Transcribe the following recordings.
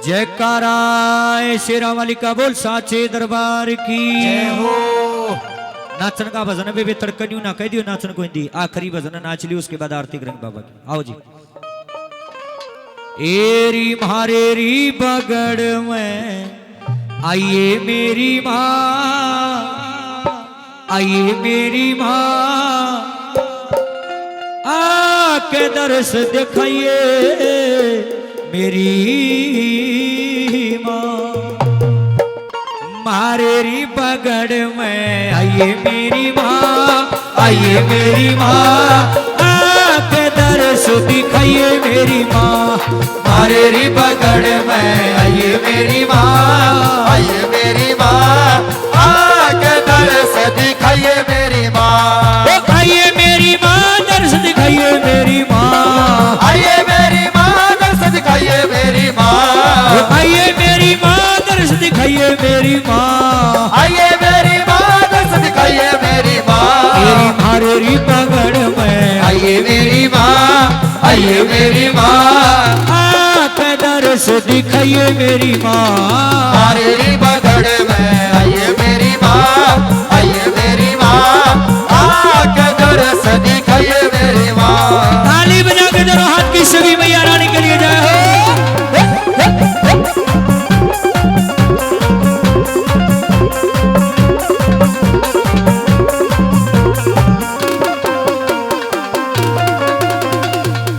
जयकारा शेरा वाली का बोल साचे दरबार की जय हो। नाचन का भजन भी तड़कनियो ना कह दियो नाचन को हिंदी आखिरी भजन नाच लियो उसके बाद आरती करेंगे बाबा की। आओ जी। एरी मारे री बगड़ में आइए मेरी माँ, आइए मेरी माँ, आके दर्श दिखाइए मेरी माँ। मारे री बगड़ में आइए मेरी माँ, आइए मेरी माँ, आके दर्श दिखाइए मेरी माँ। मारे री बगड़ में आइए मेरी माँ, आइए मेरी माँ, आके दर्श दिखाइए मेरी माँ। आइए मेरी माँ दर्श दिखाइए मेरी माँ, आइए मेरी माँ दर्श दिखाइए मेरी माँ। आइए मेरी माँ दर्श दिखाइए मेरी माँ। आइए मेरी माँ दर्श दिखाइए मेरी माँ। मेरी मारे री बगड़ में आइए मेरी माँ, आइए मेरी माँ, आके दर्श दिखाइए मेरी माँ। मारे री बगड़ में आइए मेरी माँ, आइए मेरी माँ, आके दर्श दिखाइए मेरी माँ। ताली बजा के दोनों हाथ की सभी मैया रानी के लिए जय हो।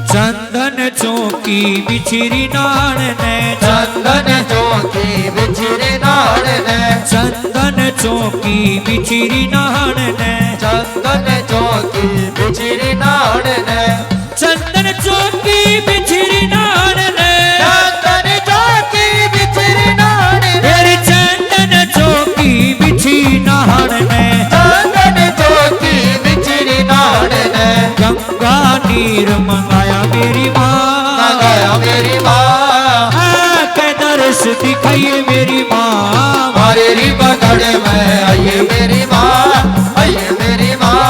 चंदन चौकी बिछरी नान ने, चंदन चौकी बिछरी नाड़ ने, चंदन चौकी बिछरी नान ने, चंदन चौकी बिछरी नाड़ ने, चंदन चौकी बिछरी नान ने, चंदन चौकी बिछरी नाड़ ने, मेरी चंदन चौकी बिछी नान ने, चंदन चौकी बिछरी नाड़ ने, गंगा नीर मंगाया मेरी माँ, मंगाया मेरी माँ, आके दर्श दिखाइए मेरी माँ। मारे री बगड़ में आइए मेरी माँ, आइए मेरी माँ,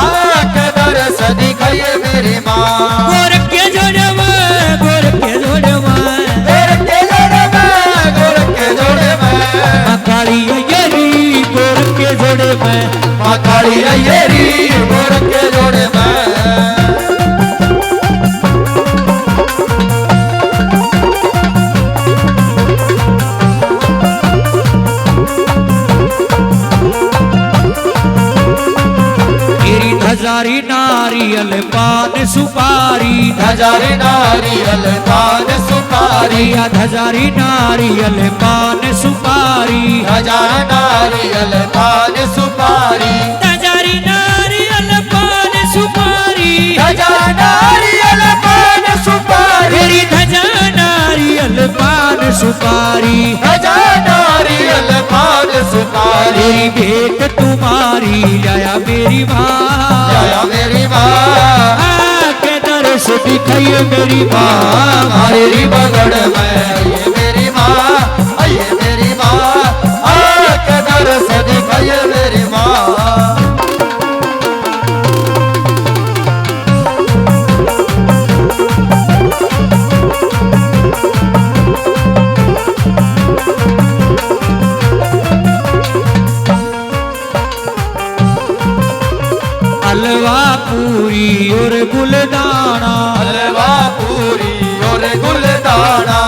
आके दर्श दिखाइए मेरी माँ। गोरख के जोड़े में, गोरख के जोड़े में, गोरख के जोड़े में, गोरख के जोड़े में, माँ काली अय्यरी गोरख के जोड़े में, माँ काली अय्यरी गोरख के जोड़े में। मेरी धजारी नारियल पान सुपारी, हजारी नारियल पान सुपारी, या धजारी नारियल पान सुपारी, हजार नारियल पान सुपारी, धजारी नारियल पान सुपारी, हजार नारियल पान सुपारी, मेरी धजा नारियल पान सुपारी, हजार नारियल पान सुपारी। मेरी भेंट तुम्हारी लाया मेरी माँ, जया मेरी माँ, आके दर्श दिखाइए मेरी माँ। मारे री बगड़ में आइए मेरी माँ, आइए मेरी माँ, आके दर्श दिखाइए मेरी माँ। हलवा पूरी और गुलदाना, हलवा पूरी और गुलदाना,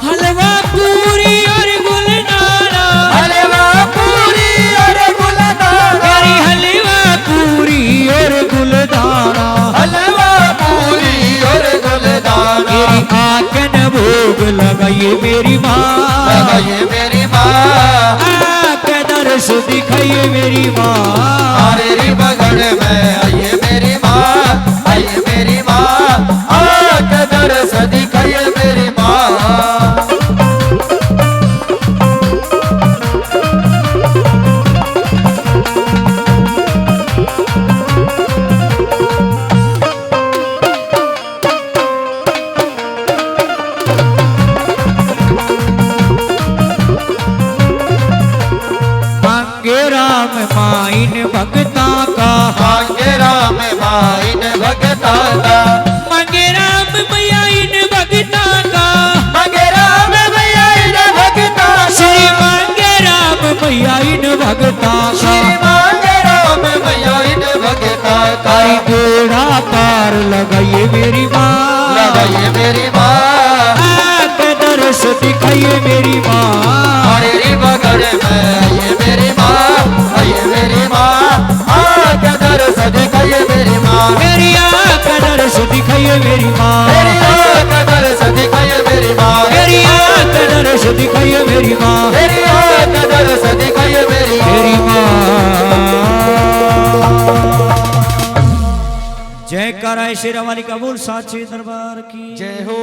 हलवा पूरी और गुलदाना, हलवा पूरी और गुलदाना, मेरी हलवा पूरी और गुलदाना, हलवा पूरी और गुलदाना। मेरी आकन भोग लगाइए मेरी माँ, लगाइए मेरी माँ, आके दर्श दिखाइए मेरी माँ। मारे री बगड़ में आइए मेरी माँ, आइए मेरी माँ, आके दर्श दिखाइए मेरी माँ। मांगे राम माइन भगता का, मांगे राम माइन भगता का, मांगे राम मैया इन भगता का, मांगे राम मैया भगता का श्री मांगे राम मैया इन भगता का तारी बेड़ा पार लगाइए मेरी माँ लगाइए मेरी माँ आके दर्श दिखाइए मेरी माँ हरे री बगड़ में आइए मेरी माँ आइए मेरी माँ आके दर्श दिखाइए मेरी माँ मेरी आके दर्श दिखाइए मेरी माँ मेरी आके दर्श दिखाइए मेरी माँ मेरी आके दर्श दिखाइए मेरी माँ मेरी आके दर्श दिखाइए मेरी मेरी माँ जय कराए शेरा वाली कबूल साचे दरबार की जय हो।